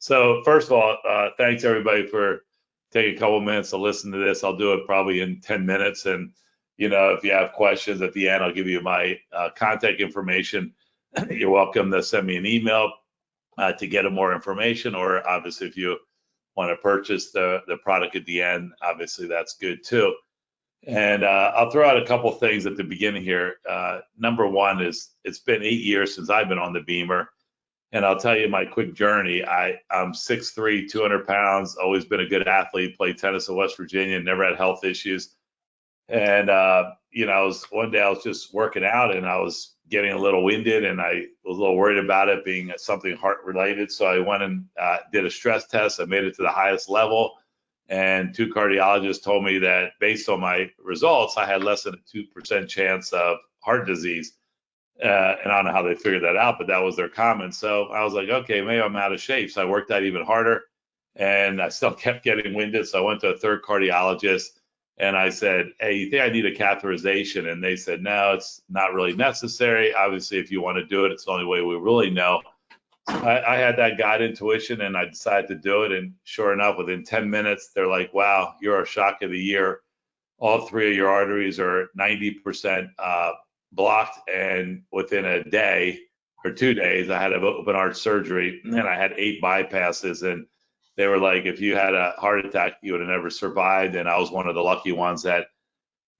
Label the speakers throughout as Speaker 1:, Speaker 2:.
Speaker 1: So first of all, thanks everybody for taking a couple minutes to listen to this. I'll do it probably in 10 minutes. And, if you have questions at the end, I'll give you my contact information. You're welcome to send me an email to get more information, or obviously if you want to purchase the product at the end, obviously that's good too. And I'll throw out a couple things at the beginning here. Number one is it's been 8 years since I've been on the Bemer. And I'll tell you my quick journey. I'm 6'3", 200 pounds, always been a good athlete, played tennis in West Virginia, never had health issues. And, one day I was just working out and I was getting a little winded and I was a little worried about it being something heart related. So I went and did a stress test. I made it to the highest level. And 2 cardiologists told me that based on my results, I had less than a 2% chance of heart disease. And I don't know how they figured that out, but that was their comment. So I was like, okay, maybe I'm out of shape. So I worked out even harder and I still kept getting winded. So I went to a 3rd cardiologist and I said, hey, you think I need a catheterization? And they said, no, it's not really necessary. Obviously, if you want to do it, it's the only way we really know. I had that gut intuition and I decided to do it. And sure enough, within 10 minutes, they're like, wow, you're our shock of the year. All 3 of your arteries are 90% blocked, and within a day or 2 days, I had an open heart surgery and I had 8 bypasses. And they were like, if you had a heart attack, you would have never survived. And I was one of the lucky ones that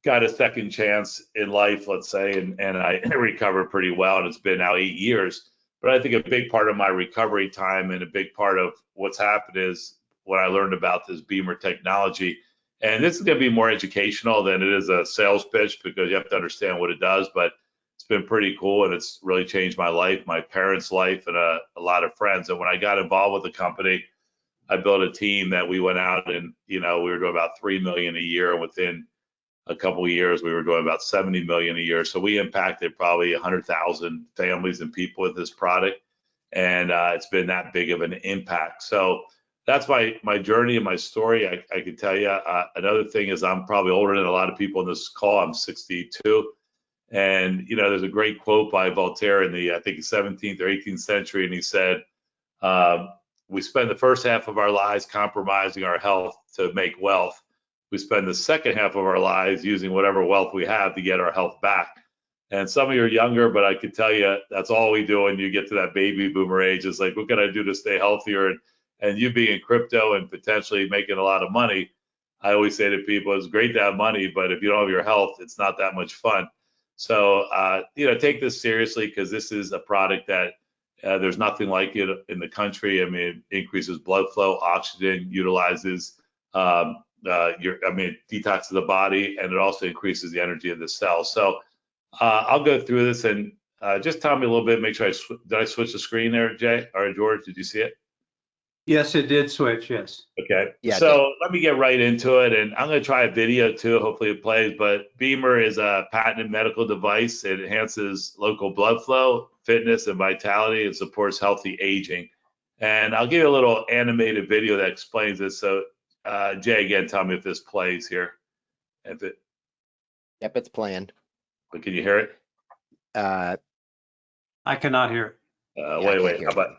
Speaker 1: got a second chance in life, let's say, and I recovered pretty well. And it's been now 8 years. But I think a big part of my recovery time and a big part of what's happened is what I learned about this Bemer technology. And this is going to be more educational than it is a sales pitch because you have to understand what it does. But it's been pretty cool and it's really changed my life, my parents' life, and a lot of friends. And when I got involved with the company, I built a team that we went out and, we were doing about $3 million a year. Within a couple of years, we were doing about $70 million a year. So we impacted probably 100,000 families and people with this product. And it's been that big of an impact. So that's my journey and my story. I can tell you. Another thing is I'm probably older than a lot of people in this call. I'm 62. And, there's a great quote by Voltaire in the, I think, 17th or 18th century. And he said, we spend the first half of our lives compromising our health to make wealth. We spend the second half of our lives using whatever wealth we have to get our health back. And some of you are younger, but I can tell you that's all we do when you get to that baby boomer age. Is like, what can I do to stay healthier? And you being in crypto and potentially making a lot of money, I always say to people, it's great to have money, but if you don't have your health, it's not that much fun. So, take this seriously because this is a product that there's nothing like it in the country. I mean, it increases blood flow, oxygen, utilizes detoxes the body, and it also increases the energy of the cells. So I'll go through this and just tell me a little bit. Make sure did I switch the screen there, Jay or George? Did you see it?
Speaker 2: Yes, it did switch, yes.
Speaker 1: Okay, yeah, so let me get right into it, and I'm going to try a video too. Hopefully it plays, but Bemer is a patented medical device. It enhances local blood flow, fitness, and vitality, and supports healthy aging. And I'll give you a little animated video that explains this. So, Jay, again, tell me if this plays here. Yep,
Speaker 3: it's playing.
Speaker 1: But can you hear it?
Speaker 2: I cannot hear it.
Speaker 1: Wait, how about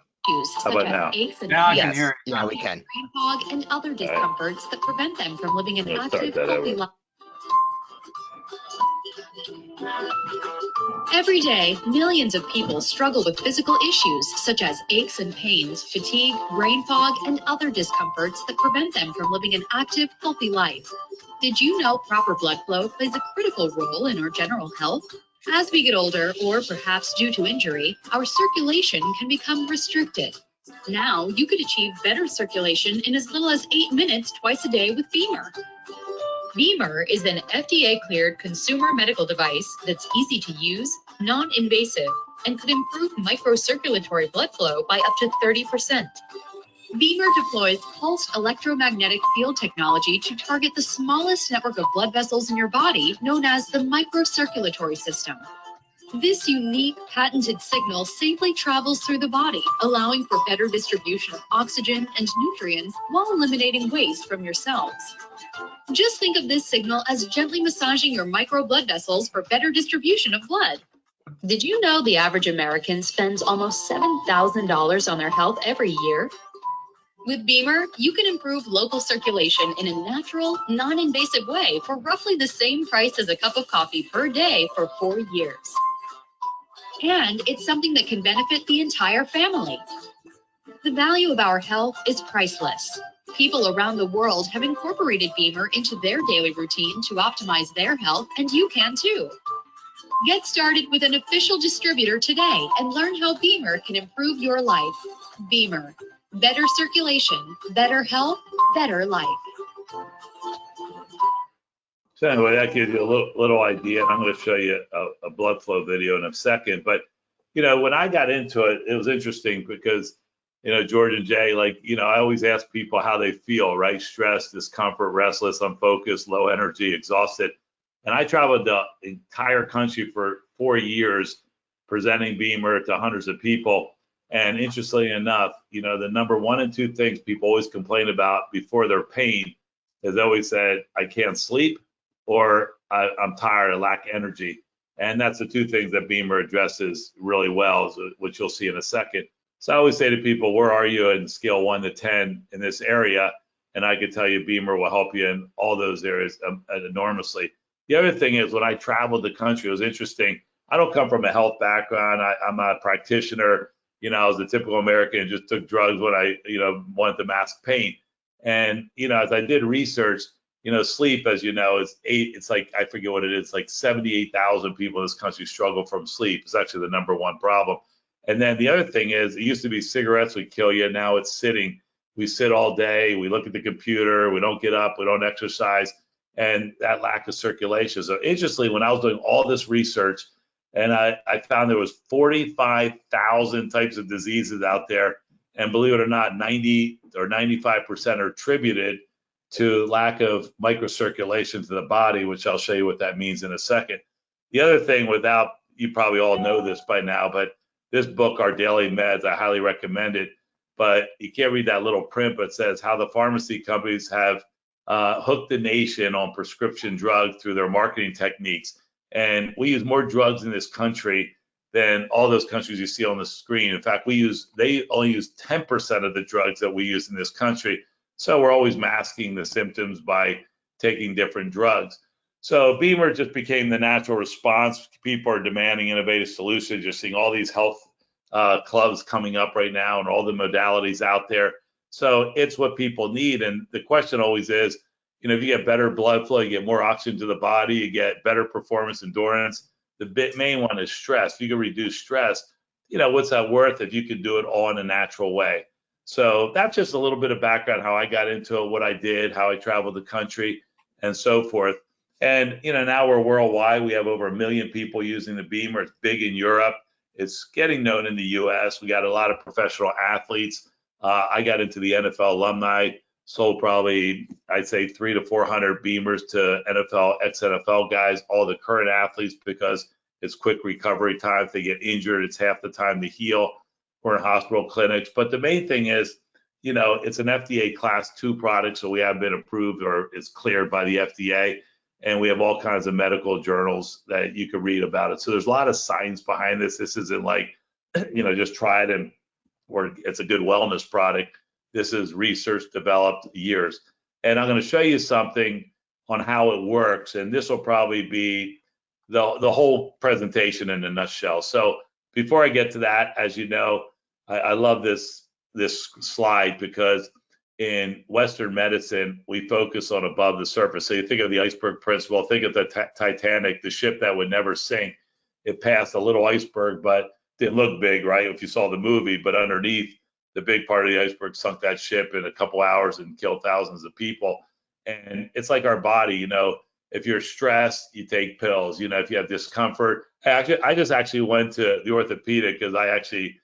Speaker 1: now?
Speaker 2: Now I can hear it.
Speaker 3: Yeah, we can.
Speaker 4: Brain fog and other discomforts that prevent them from living an active, healthy life. Every day, millions of people struggle with physical issues such as aches and pains, fatigue, brain fog, and other discomforts that prevent them from living an active, healthy life. Did you know proper blood flow plays a critical role in our general health? As we get older, or perhaps due to injury, our circulation can become restricted. Now, you could achieve better circulation in as little as 8 minutes twice a day with Bemer. Bemer is an FDA-cleared consumer medical device that's easy to use, non-invasive, and could improve microcirculatory blood flow by up to 30%. Bemer deploys pulsed electromagnetic field technology to target the smallest network of blood vessels in your body, known as the microcirculatory system. This unique patented signal safely travels through the body, allowing for better distribution of oxygen and nutrients while eliminating waste from your cells. Just think of this signal as gently massaging your micro blood vessels for better distribution of blood. Did you know the average American spends almost $7,000 on their health every year? With Bemer, you can improve local circulation in a natural, non-invasive way for roughly the same price as a cup of coffee per day for 4 years. And it's something that can benefit the entire family. The value of our health is priceless. People around the world have incorporated Bemer into their daily routine to optimize their health, and you can too. Get started with an official distributor today and learn how Bemer can improve your life. Bemer, better circulation, better health, better life.
Speaker 1: So anyway, that gives you a little idea. And I'm going to show you a blood flow video in a second. But, you know, when I got into it, it was interesting because, you know, George and Jay, like, you know, I always ask people how they feel, right? Stress, discomfort, restless, unfocused, low energy, exhausted. And I traveled the entire country for 4 years presenting Bemer to hundreds of people. And interestingly enough, you know, the number 1 and 2 things people always complain about before their pain is always said, I can't sleep, or I'm tired, I lack energy. And that's the 2 things that Bemer addresses really well, which you'll see in a second. So I always say to people, where are you in scale 1 to 10 in this area? And I can tell you Bemer will help you in all those areas enormously. The other thing is when I traveled the country, it was interesting. I don't come from a health background. I'm a practitioner. You know, I was a typical American, just took drugs when I, you know, wanted to mask pain. And, you know, as I did research, you know, sleep, as you know, it's like, I forget what it is, like 78,000 people in this country struggle from sleep. It's actually the number 1 problem. And then the other thing is, it used to be cigarettes would kill you. Now it's sitting. We sit all day. We look at the computer. We don't get up. We don't exercise. And that lack of circulation. So interestingly, when I was doing all this research, and I found there was 45,000 types of diseases out there. And believe it or not, 90 or 95% are attributed to lack of microcirculation to the body, which I'll show you what that means in a second. The other thing, without, you probably all know this by now, but this book, Our Daily Meds, I highly recommend it. But you can't read that little print, but it says how the pharmacy companies have hooked the nation on prescription drugs through their marketing techniques. And we use more drugs in this country than all those countries you see on the screen. In fact, they only use 10% of the drugs that we use in this country. So we're always masking the symptoms by taking different drugs. So Bemer just became the natural response. People are demanding innovative solutions. You're seeing all these health clubs coming up right now and all the modalities out there. So it's what people need. And the question always is, you know, if you get better blood flow, you get more oxygen to the body, you get better performance endurance. The main one is stress. If you can reduce stress, you know, what's that worth if you can do it all in a natural way? So that's just a little bit of background, how I got into it, what I did, how I traveled the country, and so forth. And, you know, now we're worldwide. We have over 1 million people using the Bemer. It's big in Europe. It's getting known in the U.S. We got a lot of professional athletes. I got into the NFL alumni, sold probably, I'd say, 300 to 400 Bemers to NFL, ex-NFL guys, all the current athletes, because it's quick recovery time. If they get injured, it's half the time to heal. We're in hospital clinics. But the main thing is, you know, it's an FDA class 2 product, so we have been approved or it's cleared by the FDA. And we have all kinds of medical journals that you can read about it. So there's a lot of science behind this. This isn't like, you know, just try it or it's a good wellness product. This is research developed years. And I'm going to show you something on how it works. And this will probably be the whole presentation in a nutshell. So before I get to that, as you know, I love this slide because in Western medicine, we focus on above the surface. So you think of the iceberg principle, think of the Titanic, the ship that would never sink. It passed a little iceberg, but didn't look big, right? If you saw the movie, but underneath, the big part of the iceberg sunk that ship in a couple hours and killed thousands of people. And it's like our body, you know, if you're stressed, you take pills. You know, if you have discomfort, I just actually went to the orthopedic because I actually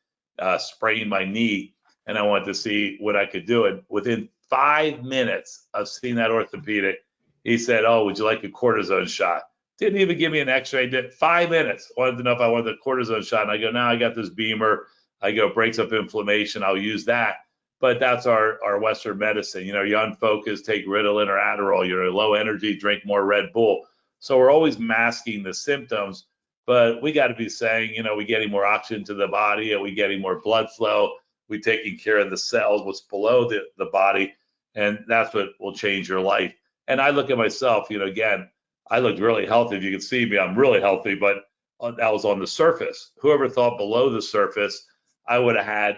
Speaker 1: sprained my knee and I wanted to see what I could do. And within 5 minutes of seeing that orthopedic, he said, "Oh, would you like a cortisone shot?" Didn't even give me an x-ray. Did 5 minutes. Wanted to know if I wanted a cortisone shot. And I go, "No, I got this Bemer." I go, "Breaks up inflammation. I'll use that." But that's our Western medicine. You know, you're unfocused, take Ritalin or Adderall. You're low energy, drink more Red Bull. So we're always masking the symptoms, but we got to be saying, you know, we getting more oxygen to the body? Are we getting more blood flow? We're taking care of the cells, what's below the body, and that's what will change your life. And I look at myself, again, I looked really healthy. If you can see me, I'm really healthy, but that was on the surface. Whoever thought below the surface, I would have had,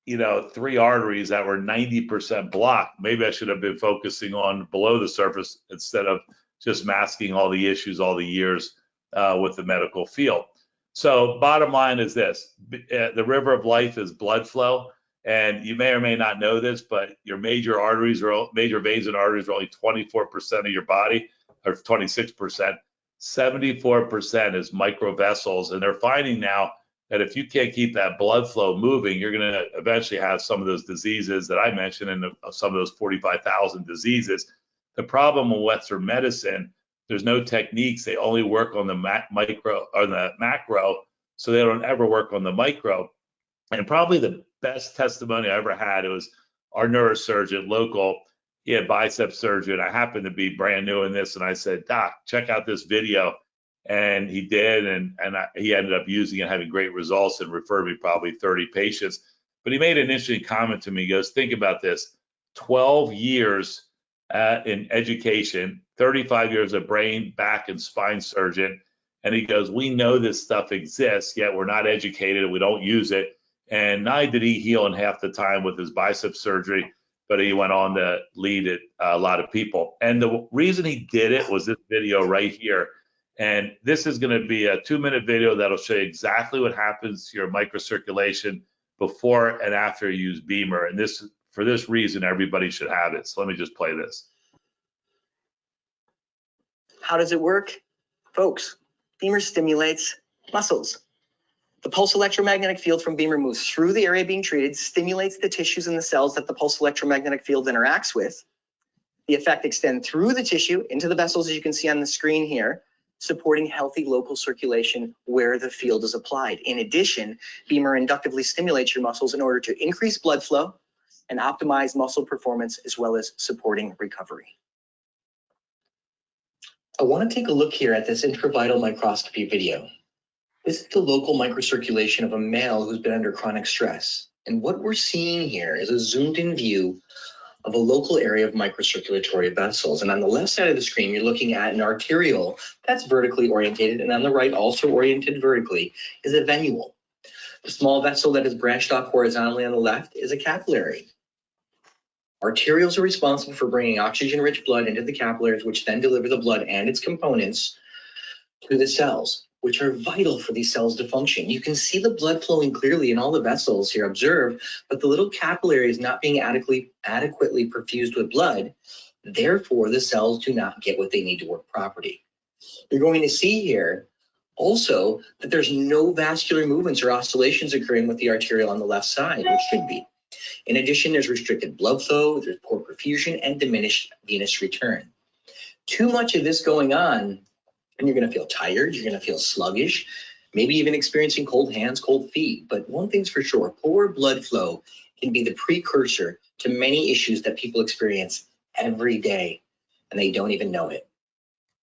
Speaker 1: 3 arteries that were 90% blocked. Maybe I should have been focusing on below the surface instead of just masking all the issues all the years with the medical field. So bottom line is this, the river of life is blood flow. And you may or may not know this, but your major veins and arteries are only 24% of your body, or 26%. 74% is microvessels. And they're finding now that if you can't keep that blood flow moving, you're going to eventually have some of those diseases that I mentioned, and some of those 45,000 diseases. The problem with Western medicine, there's no techniques. They only work on the micro or the macro, so they don't ever work on the micro. And probably the best testimony I ever had, it was our neurosurgeon local. He had bicep surgery, and I happened to be brand new in this, and I said, Doc, check out this video. And he did, and he ended up using it, having great results, and referred me probably 30 patients. But he made an interesting comment to me. He goes, think about this, 12 years in education, 35 years of brain, back, and spine surgeon. And he goes, we know this stuff exists, yet we're not educated, and we don't use it. And not only did he heal in half the time with his bicep surgery, but he went on to lead a lot of people. And the reason he did it was this video right here. And this is going to be a 2-minute video that'll show you exactly what happens to your microcirculation before and after you use Bemer. And for this reason, everybody should have it. So let me just play this.
Speaker 5: How does it work? Folks, Bemer stimulates muscles. The pulse electromagnetic field from Bemer moves through the area being treated, stimulates the tissues and the cells that the pulse electromagnetic field interacts with. The effect extends through the tissue into the vessels, as you can see on the screen here, supporting healthy local circulation where the field is applied. In addition, Bemer inductively stimulates your muscles in order to increase blood flow and optimize muscle performance, as well as supporting recovery. I want to take a look here at this intravital microscopy video. This is the local microcirculation of a male who's been under chronic stress. And what we're seeing here is a zoomed in view of a local area of microcirculatory vessels. And on the left side of the screen, you're looking at an arteriole that's vertically orientated, and on the right, also oriented vertically, is a venule. The small vessel that is branched off horizontally on the left is a capillary. Arterioles are responsible for bringing oxygen-rich blood into the capillaries, which then deliver the blood and its components to the cells, which are vital for these cells to function. You can see the blood flowing clearly in all the vessels here, observe, but the little capillary is not being adequately perfused with blood. Therefore, the cells do not get what they need to work properly. You're going to see here also that there's no vascular movements or oscillations occurring with the arteriole on the left side, which should be. In addition, there's restricted blood flow, there's poor perfusion, and diminished venous return. Too much of this going on, and you're going to feel tired, you're going to feel sluggish, maybe even experiencing cold hands, cold feet. But one thing's for sure, poor blood flow can be the precursor to many issues that people experience every day, and they don't even know it.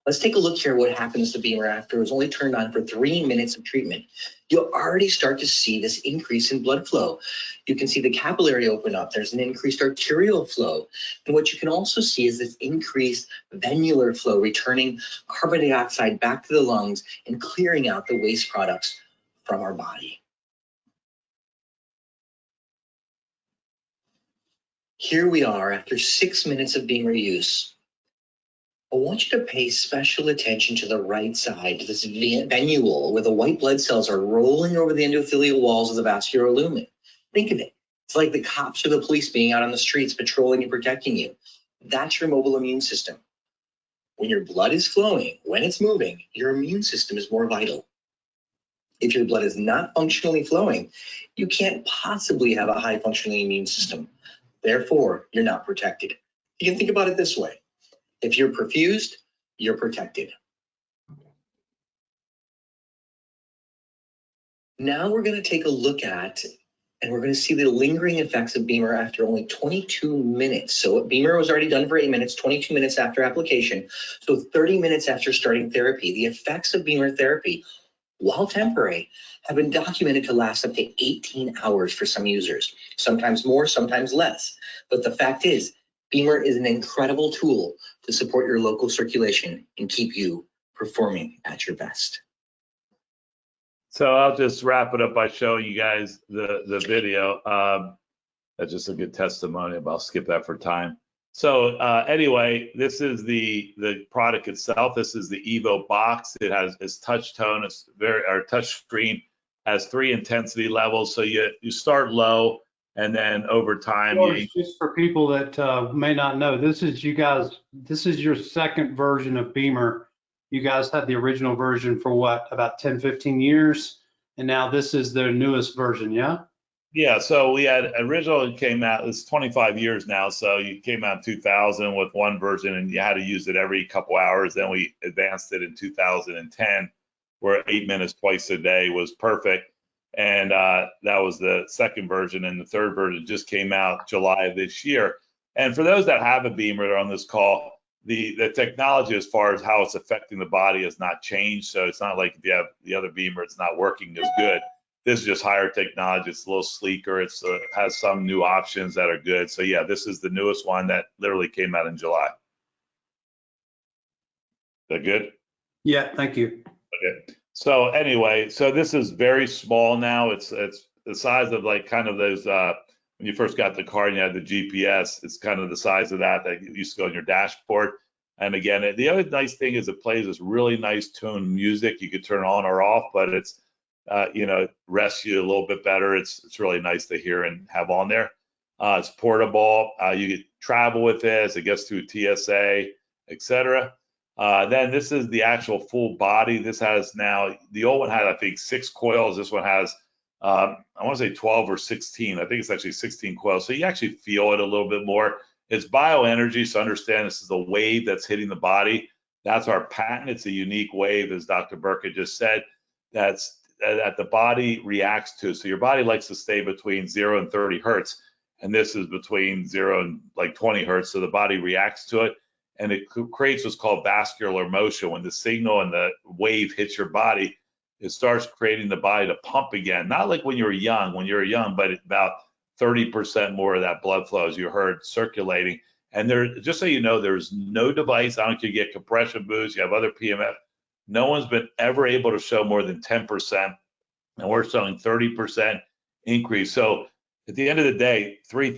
Speaker 5: Let's take a look here at what happens to Bemer after it was only turned on for 3 minutes of treatment. You'll already start to see this increase in blood flow. You can see the capillary open up. There's an increased arterial flow. And what you can also see is this increased venular flow, returning carbon dioxide back to the lungs and clearing out the waste products from our body. Here we are after 6 minutes of Bemer use. I want you to pay special attention to the right side, to this venule where the white blood cells are rolling over the endothelial walls of the vascular lumen. Think of it. It's like the cops or the police being out on the streets patrolling and protecting you. That's your mobile immune system. When your blood is flowing, when it's moving, your immune system is more vital. If your blood is not functionally flowing, you can't possibly have a high functioning immune system. Therefore, you're not protected. You can think about it this way. If you're perfused, you're protected. Now we're going to take a look at, and we're going to see the lingering effects of Bemer after only 22 minutes. So Bemer was already done for 8 minutes, 22 minutes after application. So 30 minutes after starting therapy, the effects of Bemer therapy while temporary, have been documented to last up to 18 hours for some users, sometimes more, sometimes less. But the fact is, Bemer is an incredible tool to support your local circulation and keep you performing at your best.
Speaker 1: So I'll just wrap it up by showing you guys the video. That's just a good testimony, but I'll skip that for time. So anyway, this is the product itself. This is the Evo box. It has its touch tone. It's our touch screen has 3 intensity levels. So you start low, and then over time.
Speaker 2: Just for people that may not know, this is your second version of Bemer. You guys had the original version for what, about 10, 15 years, and now this is the newest version, yeah?
Speaker 1: Yeah, so we had originally came out, it's 25 years now, so you came out in 2000 with one version and you had to use it every couple hours. Then we advanced it in 2010, where 8 minutes twice a day was perfect. And that was the second version, and the third version just came out July of this year. And for those that have a Bemer on this call, the technology as far as how it's affecting the body has not changed. So it's not like if you have the other Bemer, it's not working as good. This is just higher technology. It's a little sleeker. It has some new options that are good. So yeah, this is the newest one that literally came out in July. Is that good?
Speaker 2: Yeah, thank you.
Speaker 1: Okay. So anyway, so this is very small now. It's the size of like kind of those when you first got the car and you had the GPS. It's kind of the size of that used to go on your dashboard. And again, the other nice thing is it plays this really nice tuned music. You could turn on or off, but it's it rests you a little bit better. It's really nice to hear and have on there. It's portable. You can travel with this. It gets through TSA, etc. Then this is the actual full body. This has now, the old one had, I think, 6 coils. This one has, I want to say 12 or 16. I think it's actually 16 coils. So you actually feel it a little bit more. It's bioenergy, so understand this is a wave that's hitting the body. That's our patent. It's a unique wave, as Dr. Burkett just said, that the body reacts to. So your body likes to stay between 0 and 30 hertz, and this is between 0 and like 20 hertz. So the body reacts to it, and it creates what's called vascular motion. When the signal and the wave hits your body, it starts creating the body to pump again. Not like when you were young, but about 30% more of that blood flow, as you heard, circulating. And there, just so you know, there's no device. I don't care if you get compression boosts, you have other PMF. No one's been ever able to show more than 10%, and we're showing 30% increase. So at the end of the day, 4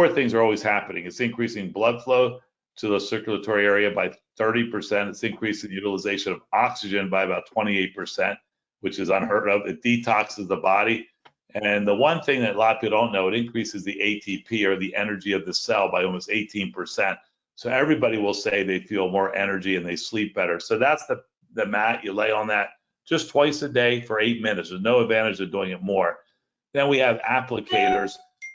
Speaker 1: things are always happening. It's increasing blood flow to the circulatory area by 30%. It's increasing utilization of oxygen by about 28%, which is unheard of. It detoxes the body. And the one thing that a lot of people don't know, it increases the ATP, or the energy of the cell, by almost 18%. So everybody will say they feel more energy and they sleep better. So that's the mat. You lay on that just twice a day for 8 minutes. There's no advantage of doing it more. Then we have applicators,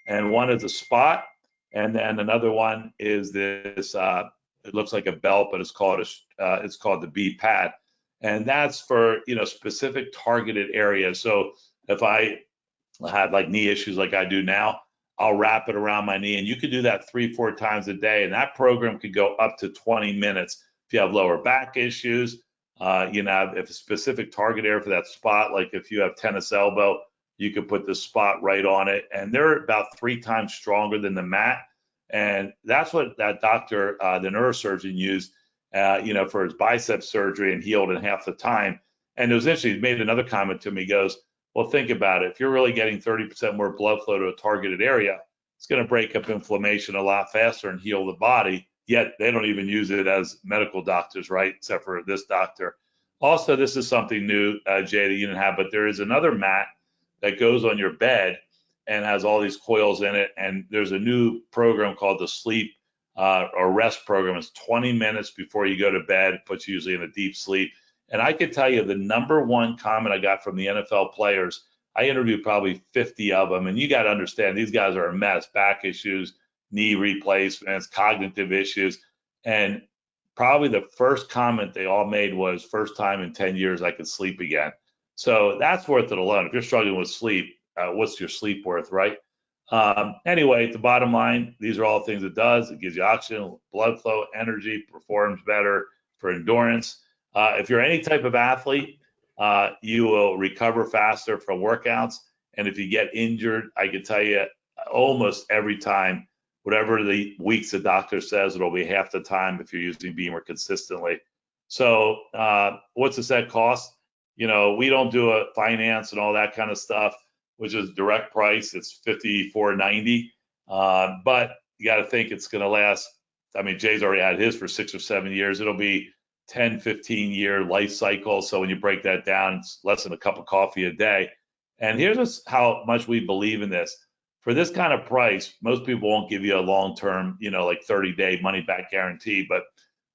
Speaker 1: and one is a spot, and then another one is this. It looks like a belt, but it's called the B pad, and that's for specific targeted areas. So if I had like knee issues like I do now, I'll wrap it around my knee, and you could do that 3-4 times a day, and that program could go up to 20 minutes. If you have lower back issues, if a specific target area for that spot, like if you have tennis elbow, you could put the spot right on it, and they're about 3 times stronger than the mat. And that's what that doctor, the neurosurgeon, used, for his bicep surgery, and healed in half the time. And it was interesting. He made another comment to me. He goes, well, think about it. If you're really getting 30% more blood flow to a targeted area, it's going to break up inflammation a lot faster and heal the body. Yet they don't even use it as medical doctors, right? Except for this doctor. Also, this is something new, Jay, that you didn't have, but there is another mat that goes on your bed and has all these coils in it. And there's a new program called the sleep or rest program. It's 20 minutes before you go to bed, puts you usually in a deep sleep. And I could tell you the number one comment I got from the NFL players, I interviewed probably 50 of them, and you got to understand, these guys are a mess, back issues, knee replacements, cognitive issues. And probably the first comment they all made was, first time in 10 years I could sleep again. So that's worth it alone. If you're struggling with sleep, what's your sleep worth, right? Anyway, the bottom line, these are all things it does. It gives you oxygen, blood flow, energy, performs better for endurance. If you're any type of athlete, you will recover faster from workouts. And if you get injured, I can tell you almost every time, whatever the weeks the doctor says, it'll be half the time if you're using Bemer consistently. So what's the set cost? You know, we don't do a finance and all that kind of stuff, which is direct price. It's $54.90. But you got to think it's going to last. I mean, Jay's already had his for 6 or 7 years. It'll be 10, 15-year life cycle. So when you break that down, it's less than a cup of coffee a day. And here's just how much we believe in this. For this kind of price, most people won't give you a long-term, you know, like 30-day money-back guarantee, but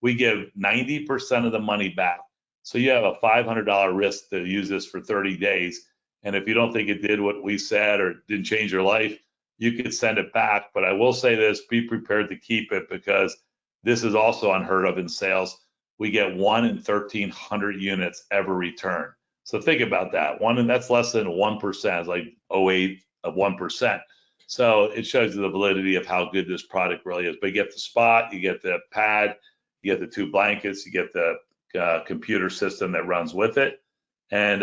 Speaker 1: we give 90% of the money back. So you have a $500 risk to use this for 30 days. And if you don't think it did what we said or didn't change your life, you could send it back. But I will say this, be prepared to keep it, because this is also unheard of in sales. We get 1 in 1,300 units ever return. So think about that. That's less than 1%, it's like 0.08 of 1%. So it shows you the validity of how good this product really is. But you get the spot, you get the pad, you get the 2 blankets, you get the computer system that runs with it. And,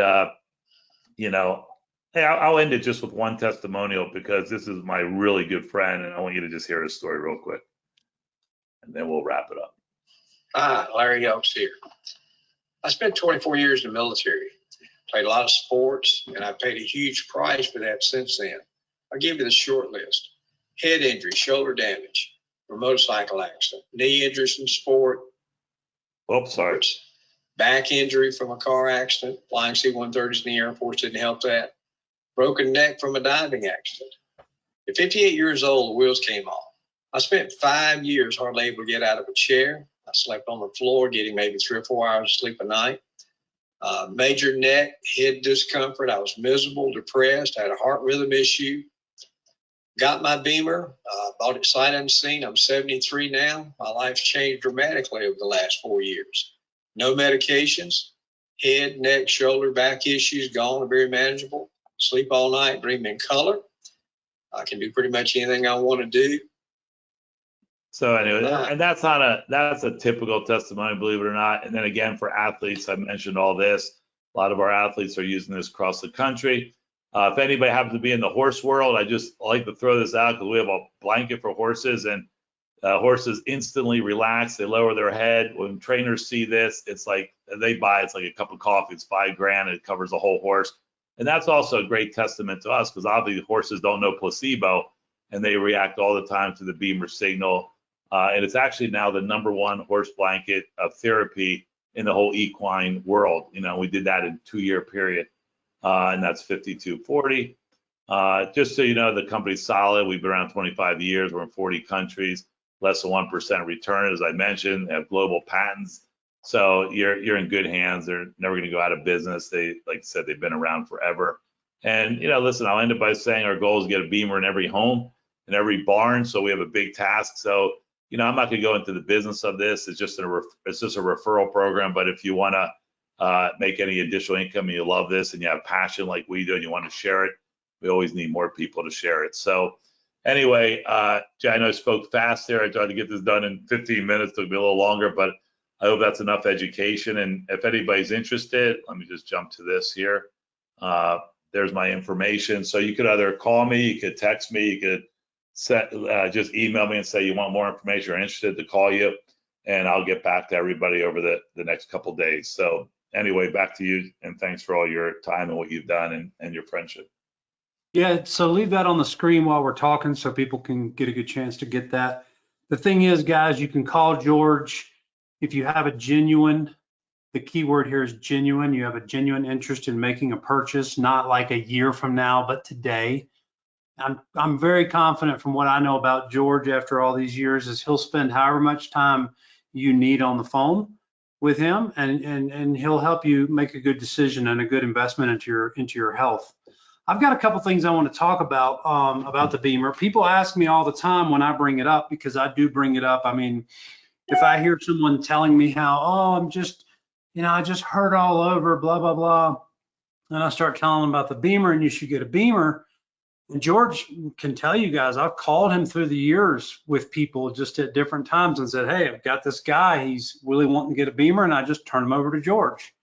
Speaker 1: you know, hey, I'll end it just with one testimonial, because this is my really good friend, and I want you to just hear his story real quick. And then we'll wrap it up.
Speaker 6: Hi, Larry Oaks here. I spent 24 years in the military, played a lot of sports, and I've paid a huge price for that since then. I'll give you the short list: head injury, shoulder damage, or motorcycle accident, knee injuries from sport.
Speaker 1: Oops, sorry.
Speaker 6: Back injury from a car accident, flying C-130s in the Air Force didn't help that. Broken neck from a diving accident. At 58 years old, the wheels came off. I spent 5 years hardly able to get out of a chair. I slept on the floor, getting maybe 3 or 4 hours of sleep a night. Major neck, head discomfort. I was miserable, depressed, had a heart rhythm issue. Got my Bemer, bought it sight unseen. I'm 73 now. My life's changed dramatically over the last 4 years. No medications, head, neck, shoulder, back issues gone, are very manageable. Sleep all night, dream in color. I can do pretty much anything I want to do.
Speaker 1: So anyway, and that's a typical testimony, believe it or not. And then again, for athletes, I mentioned all this. A lot of our athletes are using this across the country. If anybody happens to be in the horse world, I just like to throw this out, because we have a blanket for horses, and horses instantly relax. They lower their head. When trainers see this, it's like they buy. It's like a cup of coffee. It's $5,000. It covers the whole horse. And that's also a great testament to us, because obviously horses don't know placebo, and they react all the time to the Bemer signal. And it's actually now the #1 horse blanket of therapy in the whole equine world. You know, we did that in a 2-year period, and that's 5240. Just so you know, the company's solid. We've been around 25 years. We're in 40 countries, less than 1% return, as I mentioned. They have global patents. So you're in good hands. They're never going to go out of business. They, like I said, they've been around forever. And, you know, listen, I'll end it by saying our goal is to get a Bemer in every home, in every barn. So we have a big task. So, you know, I'm not going to go into the business of this. It's just a referral program. But if you want to make any additional income and you love this and you have passion like we do and you want to share it, we always need more people to share it. So anyway, Jay, I know I spoke fast there. I tried to get this done in 15 minutes. It took me a little longer, but I hope that's enough education. And if anybody's interested, let me just jump to this here. There's my information. So you could either call me, you could text me, you could just email me and say you want more information or interested, to call you, and I'll get back to everybody over the next couple of days. So anyway, back to you, and thanks for all your time and what you've done and your friendship.
Speaker 2: Yeah, so leave that on the screen while we're talking so people can get a good chance to get that. The thing is, guys, you can call George if you have a genuine, the key word here is genuine, you have a genuine interest in making a purchase, not like a year from now, but today. I'm very confident from what I know about George after all these years is he'll spend however much time you need on the phone with him, and he'll help you make a good decision and a good investment into your health. I've got a couple things I want to talk about the Bemer. People ask me all the time when I bring it up, because I do bring it up. I mean, if I hear someone telling me how, I'm just, I just hurt all over, blah, blah, blah, and I start telling them about the Bemer and you should get a Bemer. And George can tell you guys, I've called him through the years with people just at different times and said, hey, I've got this guy, he's really wanting to get a Bemer, and I just turn him over to George.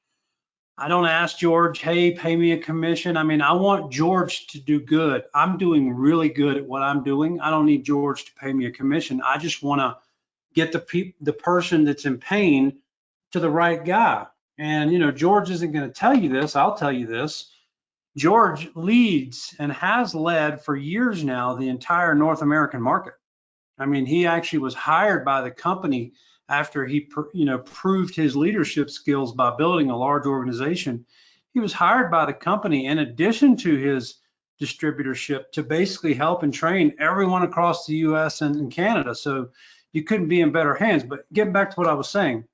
Speaker 2: I don't ask George, hey, pay me a commission. I mean, I want George to do good. I'm doing really good at what I'm doing. I don't need George to pay me a commission. I just want to get the person that's in pain to the right guy. And, you know, George isn't going to tell you this. I'll tell you this. George leads and has led for years now the entire North American market. I mean, he actually was hired by the company after he, proved his leadership skills by building a large organization. He was hired by the company in addition to his distributorship to basically help and train everyone across the US and Canada. So you couldn't be in better hands. But getting back to what I was saying,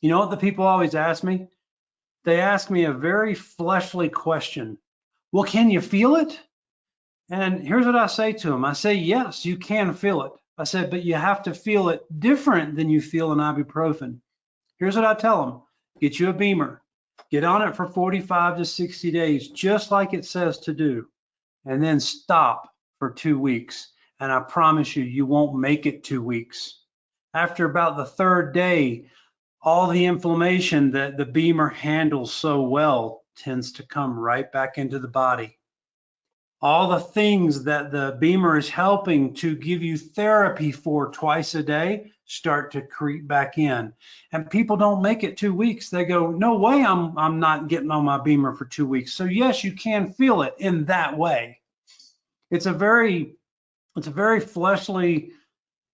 Speaker 2: you know what the people always ask me? They ask me a very fleshly question. Well, can you feel it? And here's what I say to them. I say, yes, you can feel it. I said, but you have to feel it different than you feel an ibuprofen. Here's what I tell them. Get you a Bemer. Get on it for 45 to 60 days, just like it says to do. And then stop for 2 weeks. And I promise you, you won't make it 2 weeks. After about the third day, all the inflammation that the Bemer handles so well tends to come right back into the body. All the things that the Bemer is helping to give you therapy for twice a day start to creep back in. And people don't make it 2 weeks. They go, no way, I'm not getting on my Bemer for 2 weeks. So yes, you can feel it in that way. It's a very fleshly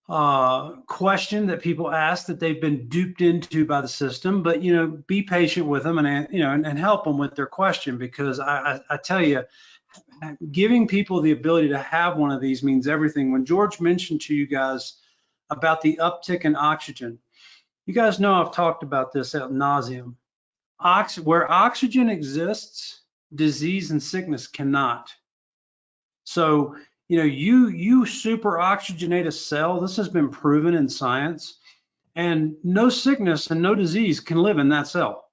Speaker 2: question that people ask that they've been duped into by the system. But you know, be patient with them and help them with their question, because I tell you, giving people the ability to have one of these means everything. When George mentioned to you guys about the uptick in oxygen, you guys know I've talked about this ad nauseum. Where oxygen exists, disease and sickness cannot. So, you know, you super oxygenate a cell. This has been proven in science, and no sickness and no disease can live in that cell.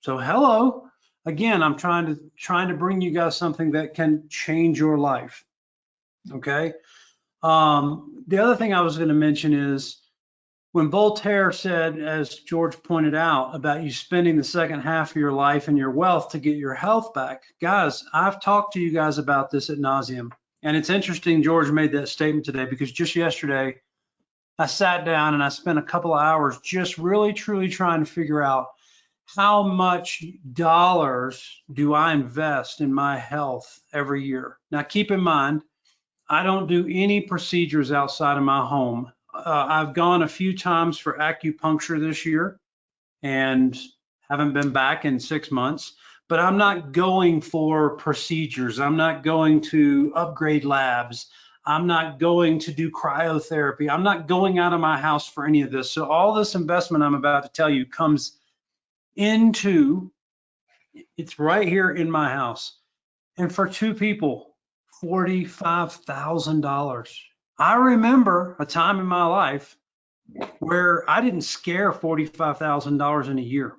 Speaker 2: So hello. Again, I'm trying to bring you guys something that can change your life. Okay. The other thing I was going to mention is when Voltaire said, as George pointed out, about you spending the second half of your life and your wealth to get your health back. Guys, I've talked to you guys about this ad nauseum. And it's interesting George made that statement today, because just yesterday I sat down and I spent a couple of hours just really, truly trying to figure out how much dollars do I invest in my health every year. Now, keep in mind, I don't do any procedures outside of my home. I've gone a few times for acupuncture this year and haven't been back in 6 months, but I'm not going for procedures. I'm not going to upgrade labs. I'm not going to do cryotherapy. I'm not going out of my house for any of this. So all this investment I'm about to tell you comes into, it's right here in my house. And for 2 people, $45,000. I remember a time in my life where I didn't scare $45,000 in a year.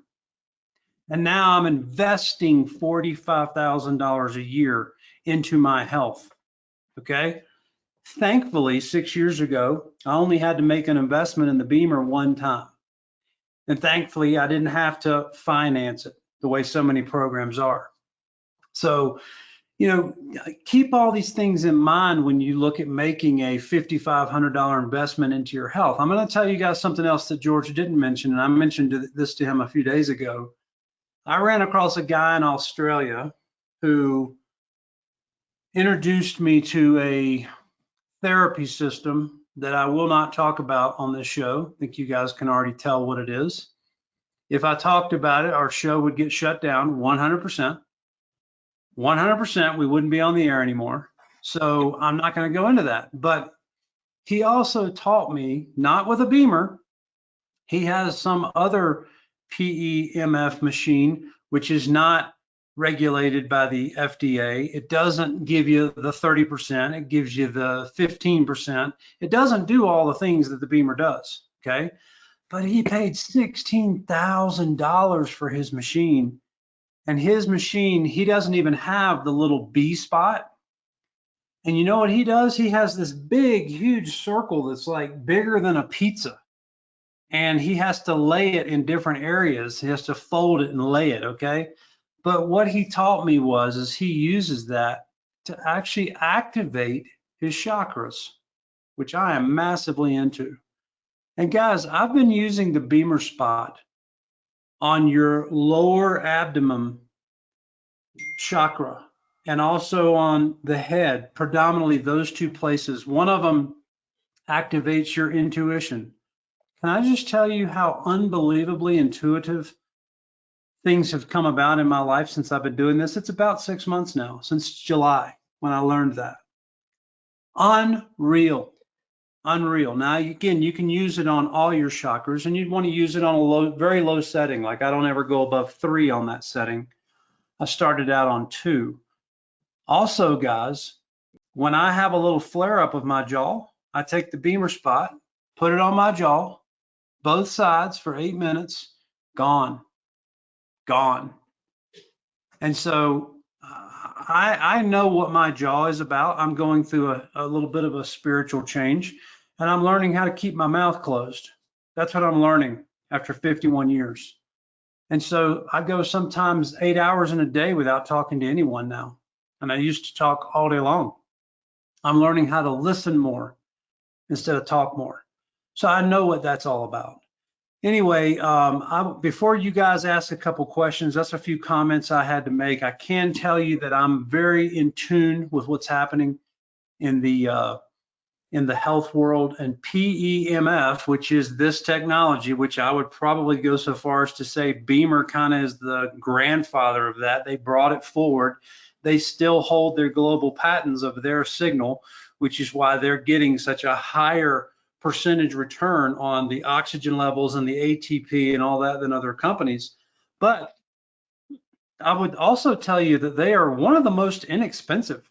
Speaker 2: And now I'm investing $45,000 a year into my health. Okay. Thankfully, 6 years ago, I only had to make an investment in the Bemer one time. And thankfully, I didn't have to finance it the way so many programs are. So, you know, keep all these things in mind when you look at making a $5,500 investment into your health. I'm going to tell you guys something else that George didn't mention, and I mentioned this to him a few days ago. I ran across a guy in Australia who introduced me to a therapy system that I will not talk about on this show. I think you guys can already tell what it is. If I talked about it, our show would get shut down 100%. 100%, we wouldn't be on the air anymore. So I'm not going to go into that. But he also taught me, not with a Bemer, he has some other PEMF machine, which is not regulated by the FDA. It doesn't give you the 30%, it gives you the 15%. It doesn't do all the things that the Bemer does, okay? But he paid $16,000 for his machine. And his machine, he doesn't even have the little B spot. And you know what he does? He has this big, huge circle that's like bigger than a pizza. and he has to lay it in different areas. He has to fold it and lay it, okay? But what he taught me is he uses that to actually activate his chakras, which I am massively into. And guys, I've been using the Bemer spot on your lower abdomen chakra and also on the head, predominantly those two places. One of them activates your intuition. Can I just tell you how unbelievably intuitive things have come about in my life since I've been doing this? It's about 6 months now, since July, when I learned that. Unreal. Unreal. Now, again, you can use it on all your chakras, and you'd want to use it on a low, very low setting. Like I don't ever go above 3 on that setting. I started out on 2. Also, guys, when I have a little flare up of my jaw, I take the Bemer spot, put it on my jaw, both sides for 8 minutes, gone. And so I know what my jaw is about. I'm going through a little bit of a spiritual change, and I'm learning how to keep my mouth closed. That's what I'm learning after 51 years. And so I go sometimes 8 hours in a day without talking to anyone now. And I used to talk all day long. I'm learning how to listen more instead of talk more. So I know what that's all about. Anyway, before you guys ask a couple questions, that's a few comments I had to make. I can tell you that I'm very in tune with what's happening in the health world, and PEMF, which is this technology, which I would probably go so far as to say Bemer kind of is the grandfather of that. They brought it forward. They still hold their global patents of their signal, which is why they're getting such a higher percentage return on the oxygen levels and the ATP and all that than other companies. But I would also tell you that they are one of the most inexpensive.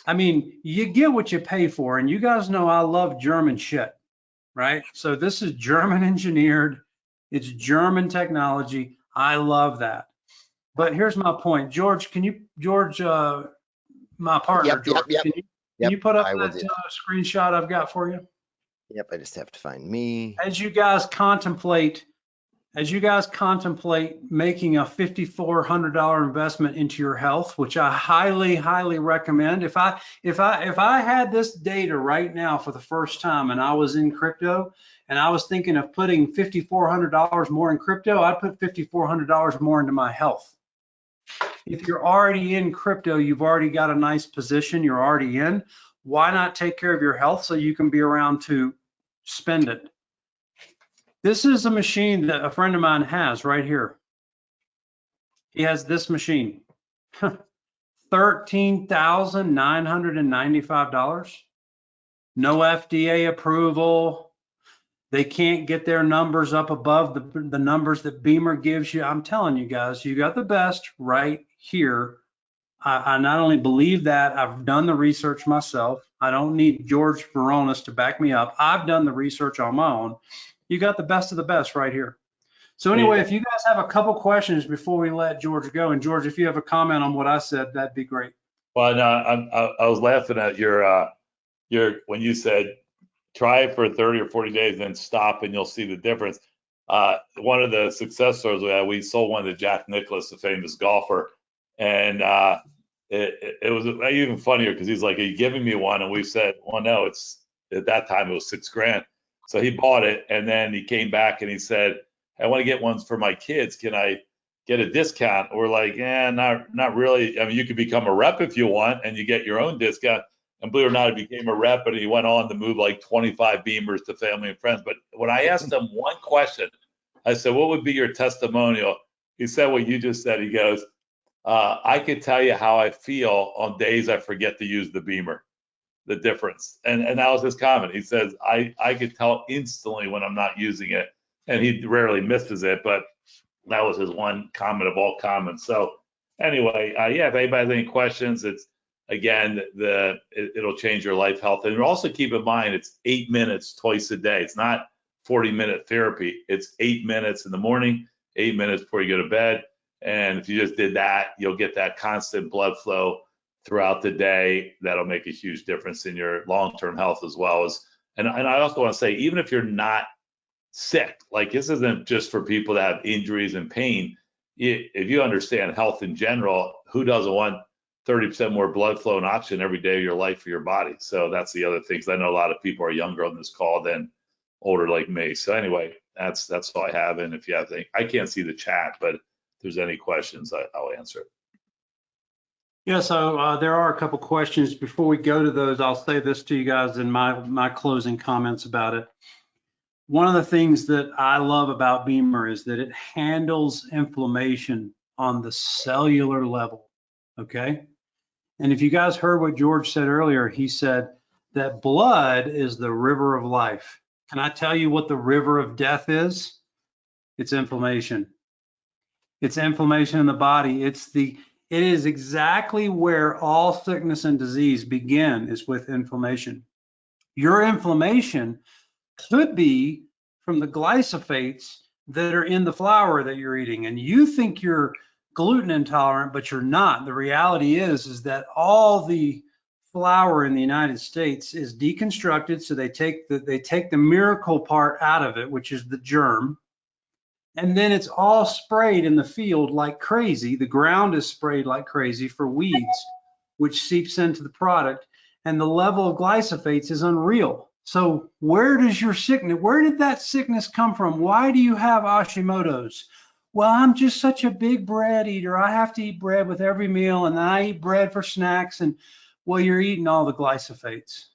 Speaker 2: I mean, you get what you pay for, and you guys know I love German shit, right? So this is German engineered, it's German technology. I love that. But here's my point, George. My partner, George, can you put up that screenshot I've got for you?
Speaker 3: Yep, I just have to find me.
Speaker 2: As you guys contemplate making a $5,400 investment into your health, which I highly, highly recommend. If I had this data right now for the first time and I was in crypto and I was thinking of putting $5,400 more in crypto, I'd put $5,400 more into my health. If you're already in crypto, you've already got a nice position, you're already in. Why not take care of your health so you can be around to spend it? This is a machine that a friend of mine has right here. He has this machine, $13,995. No FDA approval. They can't get their numbers up above the numbers that Bemer gives you. I'm telling you guys, you got the best right here. I not only believe that, I've done the research myself. I don't need George Veronis to back me up. I've done the research on my own. You got the best of the best right here. So anyway, if you guys have a couple questions before we let George go, and George, if you have a comment on what I said, that'd be great.
Speaker 1: Well, no, I was laughing at your when you said try it for 30 or 40 days, then stop, and you'll see the difference. One of the success stories we sold one to Jack Nicklaus, the famous golfer, and it was even funnier because he's like, "Are you giving me one?" And we said, "Well, no, it's at that time it was $6,000." So he bought it, and then he came back and he said, "I want to get ones for my kids. Can I get a discount?" We're like, "Yeah, not really. I mean, you could become a rep if you want, and you get your own discount." And believe it or not, he became a rep, and he went on to move like 25 Bemers to family and friends. But when I asked him one question, I said, "What would be your testimonial?" He said what you just said. He goes, "I could tell you how I feel on days I forget to use the Bemer, the difference." And that was his comment. He says, I could tell instantly when I'm not using it. And he rarely misses it, but that was his one comment of all comments. So anyway, if anybody has any questions, it's, again, it'll change your life health. And also keep in mind, it's 8 minutes twice a day. It's not 40-minute therapy. It's 8 minutes in the morning, 8 minutes before you go to bed. And if you just did that, you'll get that constant blood flow throughout the day. That'll make a huge difference in your long-term health as well as, and I also want to say, even if you're not sick. Like this isn't just for people that have injuries and pain. If you understand health in general, who doesn't want 30% more blood flow and oxygen every day of your life for your body? So that's the other things. I know a lot of people are younger on this call than older like me. So anyway, that's all I have. And if you have I can't see the chat, but if there's any questions, I'll answer.
Speaker 2: Yeah, so there are a couple questions. Before we go to those, I'll say this to you guys in my closing comments about it. One of the things that I love about Bemer is that it handles inflammation on the cellular level, okay? And if you guys heard what George said earlier, he said that blood is the river of life. Can I tell you what the river of death is? It's inflammation. It's inflammation in the body. It is exactly where all sickness and disease begin, is with inflammation. Your inflammation could be from the glyphosates that are in the flour that you're eating, and you think you're gluten intolerant, but you're not. The reality is that all the flour in the United States is deconstructed, so they take the miracle part out of it, which is the germ, and then it's all sprayed in the field like crazy. The ground is sprayed like crazy for weeds, which seeps into the product, and the level of glyphosates is unreal. So where did that sickness come from? Why do you have Hashimoto's? Well, I'm just such a big bread eater. I have to eat bread with every meal, and I eat bread for snacks. And well, you're eating all the glyphosates.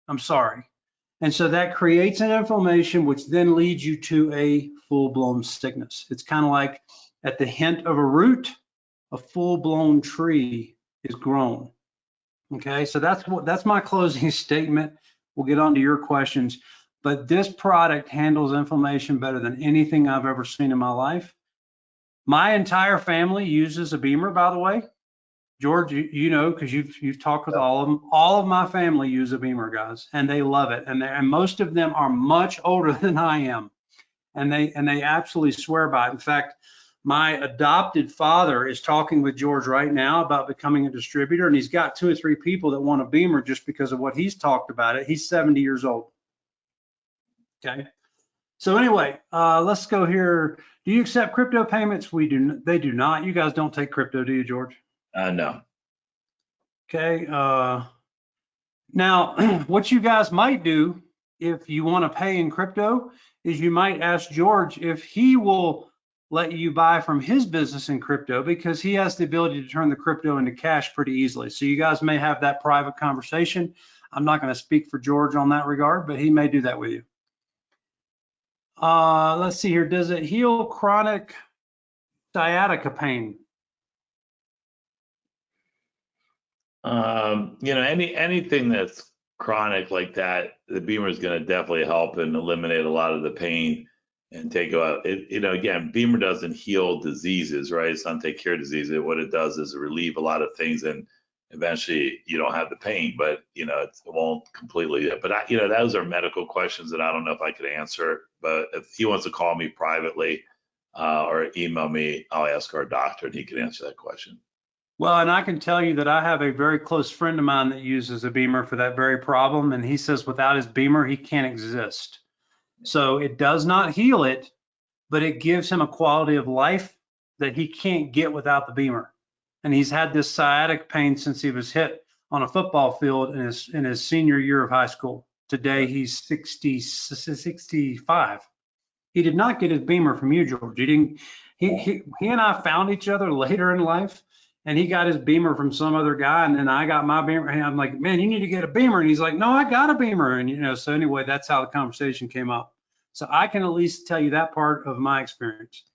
Speaker 2: I'm sorry. And so that creates an inflammation, which then leads you to a full-blown sickness. It's kind of like at the hint of a root, a full-blown tree is grown. Okay, so that's my closing statement. We'll get on to your questions, but this product handles inflammation better than anything I've ever seen in my life. My entire family uses a Bemer, by the way. George, you know, because you've talked with all of them. All of my family use a Bemer, guys, and they love it. And most of them are much older than I am, and they absolutely swear by it. In fact, my adopted father is talking with George right now about becoming a distributor, and he's got 2 or 3 people that want a Bemer just because of what he's talked about it. He's 70 years old. Okay. So anyway, let's go here. Do you accept crypto payments? We do. They do not. You guys don't take crypto, do you, George?
Speaker 1: No.
Speaker 2: Okay. Now, what you guys might do if you want to pay in crypto is you might ask George if he will let you buy from his business in crypto, because he has the ability to turn the crypto into cash pretty easily. So you guys may have that private conversation. I'm not going to speak for George on that regard, but he may do that with you. Let's see here. Does it heal chronic sciatica pain?
Speaker 1: You know, anything that's chronic like that, the Bemer is going to definitely help and eliminate a lot of the pain and take out it. You know, again, Bemer doesn't heal diseases, right? It's not take care of diseases. What it does is relieve a lot of things, and eventually you don't have the pain, but you know, it won't completely. But you know, those are medical questions that I don't know if I could answer. But if he wants to call me privately or email me, I'll ask our doctor and he can answer that question.
Speaker 2: Well, and I can tell you that I have a very close friend of mine that uses a Bemer for that very problem, and he says without his Bemer, he can't exist. So it does not heal it, but it gives him a quality of life that he can't get without the Bemer. And he's had this sciatic pain since he was hit on a football field in his senior year of high school. Today, he's 65. He did not get his Bemer from you, George. He and I found each other later in life, and he got his Bemer from some other guy, and then I got my Bemer, and I'm like, man, you need to get a Bemer. And he's like, no, I got a Bemer. And, you know, so anyway, that's how the conversation came up. So I can at least tell you that part of my experience.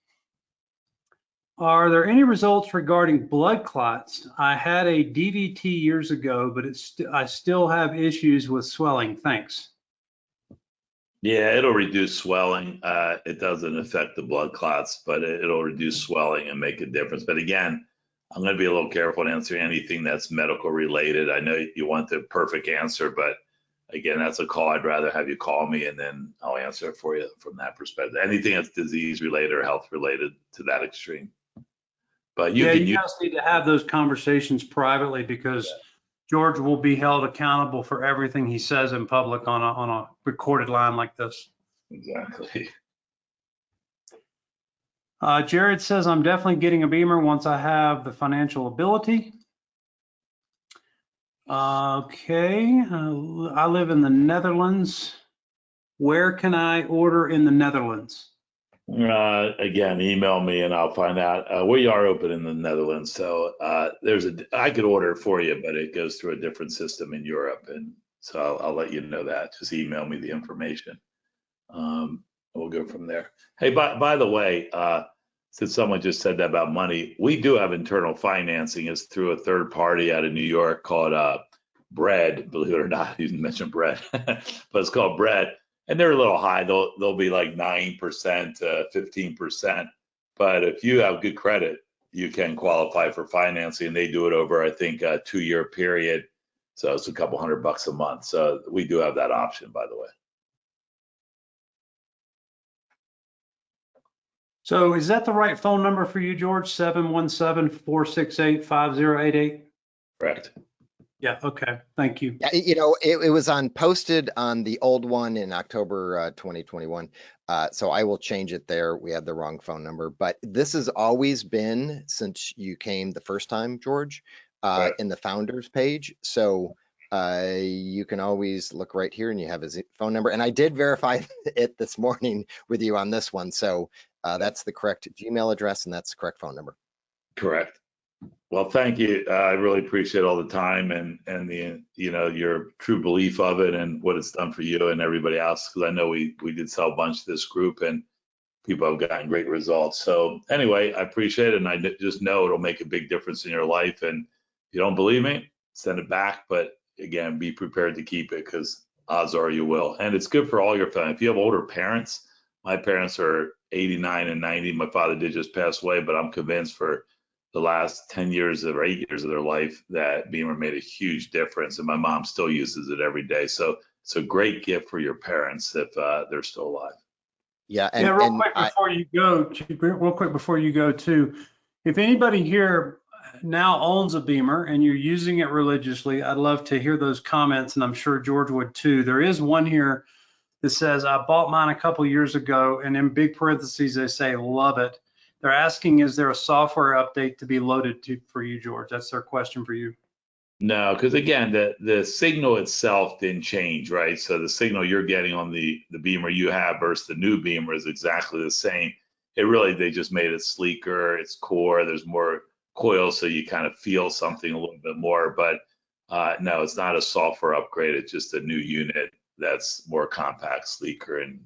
Speaker 2: Are there any results regarding blood clots? I had a DVT years ago, but I still have issues with swelling. Thanks.
Speaker 1: Yeah, it'll reduce swelling. It doesn't affect the blood clots, but it'll reduce swelling and make a difference. But again, I'm going to be a little careful in answering anything that's medical related. I know you want the perfect answer, but again, that's a call. I'd rather have you call me and then I'll answer it for you from that perspective. Anything that's disease related or health related to that extreme. But you
Speaker 2: guys need to have those conversations privately, because George will be held accountable for everything he says in public on a recorded line like this.
Speaker 1: Exactly.
Speaker 2: Jared says, I'm definitely getting a Beamer once I have the financial ability. Okay, I live in the Netherlands. Where can I order in the Netherlands?
Speaker 1: Again, email me and I'll find out. We are open in the Netherlands, so I could order it for you, but it goes through a different system in Europe, and so I'll let you know that. Just email me the information. We'll go from there. Hey, by the way, since someone just said that about money, we do have internal financing. It's through a third party out of New York called Bread. Believe it or not, you didn't mention Bread, but it's called Bread, and they're a little high. They'll be like 9% to 15%. But if you have good credit, you can qualify for financing. They do it over, I think, a 2-year period. So it's a couple $100 a month. So we do have that option, by the way.
Speaker 2: So is that the right phone number for you, George? 717-468-5088?
Speaker 1: Correct.
Speaker 2: Yeah, okay, thank you.
Speaker 3: Yeah, it was posted on the old one in October 2021. So I will change it there. We had the wrong phone number, but this has always been since you came the first time, George,
Speaker 1: Right.
Speaker 3: in the founders page. So you can always look right here and you have his phone number. And I did verify it this morning with you on this one. So that's the correct Gmail address and that's the correct phone number.
Speaker 1: Correct. Well, thank you. I really appreciate all the time and the your true belief of it and what it's done for you and everybody else. Because I know we did sell a bunch to this group and people have gotten great results. So anyway, I appreciate it, and I just know it'll make a big difference in your life. And if you don't believe me, send it back. But again, be prepared to keep it because odds are you will. And it's good for all your family. If you have older parents, my parents are 89 and 90. My father did just pass away, but I'm convinced for the last 10 years or 8 years of their life that Bemer made a huge difference. And my mom still uses it every day. So it's a great gift for your parents if they're still alive.
Speaker 3: Yeah, and
Speaker 2: Yeah, real quick before you go too, if anybody here now owns a Beamer and you're using it religiously, I'd love to hear those comments, and I'm sure George would too. There is one here that says, I bought mine a couple years ago, and in big parentheses, they say, love it. They're asking, is there a software update to be loaded for you, George? That's their question for you.
Speaker 1: No, because again, the signal itself didn't change, right? So the signal you're getting on the Beamer you have versus the new Beamer is exactly the same. They just made it sleeker, it's core, there's more coil, so you kind of feel something a little bit more. But no, it's not a software upgrade. It's just a new unit that's more compact, sleeker, and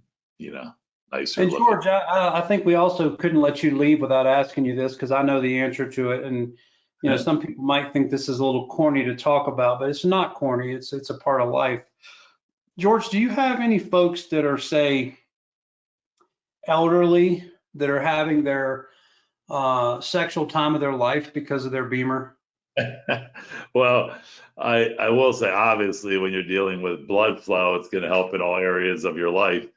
Speaker 1: nicer
Speaker 2: And
Speaker 1: looking.
Speaker 2: George, I think we also couldn't let you leave without asking you this because I know the answer to it. And some people might think this is a little corny to talk about, but it's not corny. It's a part of life. George, do you have any folks that are, say, elderly that are having their sexual time of their life because of their Beamer?
Speaker 1: Well, I will say, obviously, when you're dealing with blood flow, it's going to help in all areas of your life.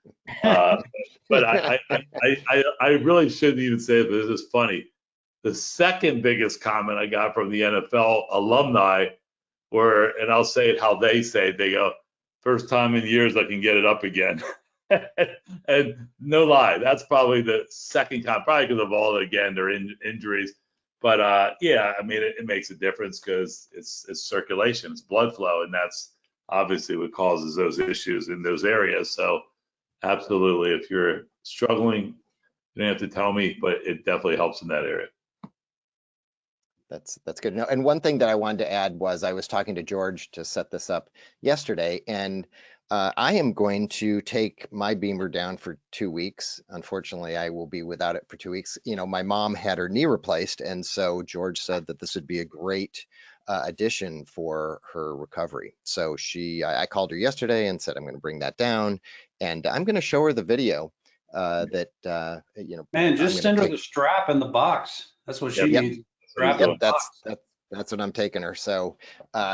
Speaker 1: But I really shouldn't even say it, but this is funny. The second biggest comment I got from the NFL alumni and I'll say it how they say it, they go, first time in years I can get it up again. And no lie, that's probably the second time, probably because of all, again, their injuries. But yeah, I mean, it makes a difference because it's circulation, it's blood flow, and that's obviously what causes those issues in those areas. So absolutely, if you're struggling, you don't have to tell me, but it definitely helps in that area.
Speaker 3: That's good. Now, and one thing that I wanted to add was I was talking to George to set this up yesterday, and I am going to take my Beamer down for 2 weeks. Unfortunately, I will be without it for 2 weeks. My mom had her knee replaced, and so George said that this would be a great addition for her recovery. So I called her yesterday and said I'm going to bring that down, and I'm going to show her the video
Speaker 2: Man, just send her the strap in the box. That's what she needs.
Speaker 3: Yep, that's what I'm taking her. So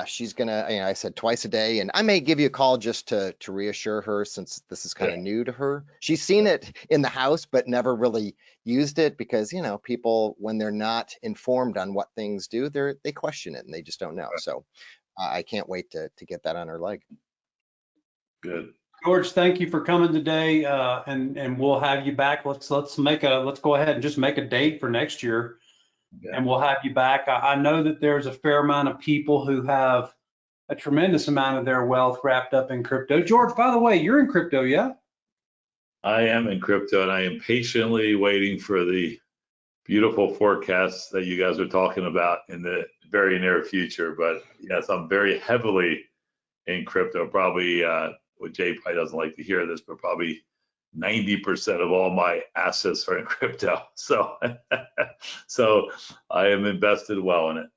Speaker 3: she's gonna, I said twice a day, and I may give you a call just to reassure her since this is kind of new to her. She's seen it in the house, but never really used it because people, when they're not informed on what things do, they question it and they just don't know. So I can't wait to get that on her leg.
Speaker 1: Good.
Speaker 2: George, thank you for coming today, and we'll have you back. Let's go ahead and just make a date for next year, and we'll have you back. I know that there's a fair amount of people who have a tremendous amount of their wealth wrapped up in crypto. George, by the way, you're in crypto, yeah?
Speaker 1: I am in crypto, and I am patiently waiting for the beautiful forecasts that you guys are talking about in the very near future. But yes, I'm very heavily in crypto. Probably, well, Jay probably doesn't like to hear this, but probably 90% of all my assets are in crypto. So, so I am invested well in it.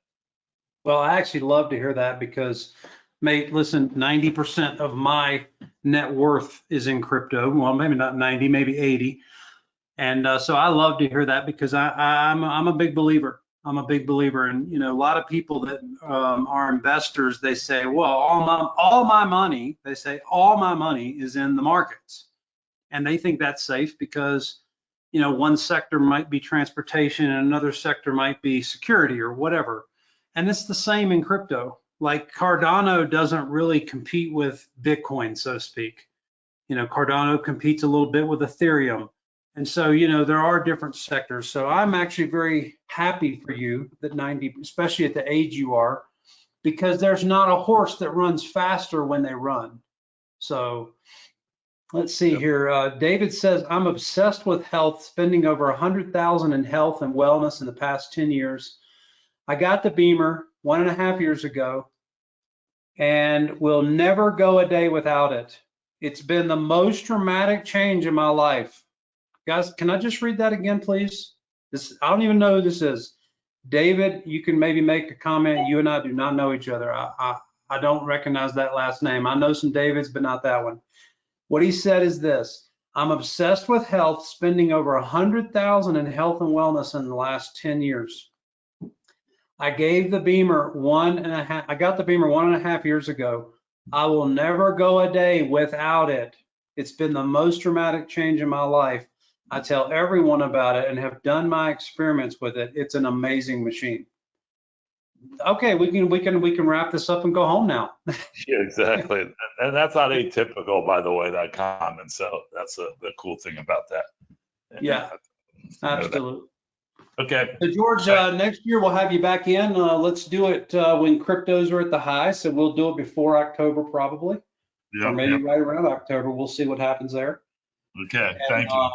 Speaker 2: Well, I actually love to hear that because, mate, listen, 90% of my net worth is in crypto. Well, maybe not 90, maybe 80. And so I love to hear that because I'm a big believer. I'm a big believer. And, you know, a lot of people that are investors, they say, well, all my money, they say, all my money is in the markets. And they think that's safe because, you know, one sector might be transportation and another sector might be security or whatever. And it's the same in crypto. Like Cardano doesn't really compete with Bitcoin, so to speak. You know, Cardano competes a little bit with Ethereum. And so, you know, there are different sectors. So I'm actually very happy for you that 90, especially at the age you are, because there's not a horse that runs faster when they run. So let's see here. David says, I'm obsessed with health, spending over 100,000 in health and wellness in the past 10 years. I got the Bemer 1.5 years ago and will never go a day without it. It's been the most dramatic change in my life. Guys, can I just read that again, please? I don't even know who this is. David, you can maybe make a comment. You and I do not know each other. I don't recognize that last name. I know some Davids, but not that one. What he said is this: I'm obsessed with health, spending over 100,000 in health and wellness in the last 10 years. I gave the Bemer I got the Bemer 1.5 years ago. I will never go a day without it. It's been the most dramatic change in my life. I tell everyone about it and have done my experiments with it. It's an amazing machine. Okay, we can wrap this up and go home now.
Speaker 1: Yeah, exactly. And that's not atypical, by the way, that comment. So that's the cool thing about that.
Speaker 2: Yeah, absolutely.
Speaker 1: Okay.
Speaker 2: So George, next year we'll have you back in. Let's do it when cryptos are at the high. So we'll do it before October probably, or maybe right around October. We'll see what happens there.
Speaker 1: Okay, thank you.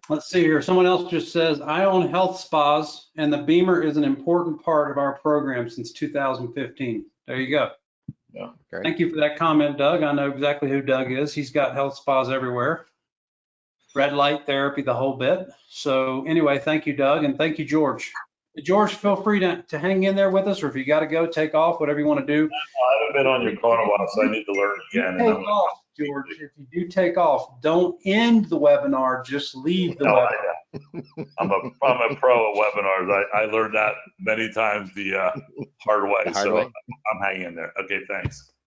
Speaker 2: Let's see here. Someone else just says, I own health spas and the Bemer is an important part of our program since 2015. There you go.
Speaker 1: Yeah.
Speaker 3: Great.
Speaker 2: Thank you for that comment, Doug. I know exactly who Doug is. He's got health spas everywhere. Red light therapy, the whole bit. So anyway, thank you, Doug, and thank you, George. George, feel free to hang in there with us, or if you got to go, take off, whatever you want to do.
Speaker 1: I haven't been on your call in a while, so I need to learn again.
Speaker 2: Take off, George. If you do take off, don't end the webinar, just leave the webinar.
Speaker 1: I'm a pro at webinars. I learned that many times the hard way.
Speaker 3: The hard way.
Speaker 1: I'm hanging in there. Okay, thanks.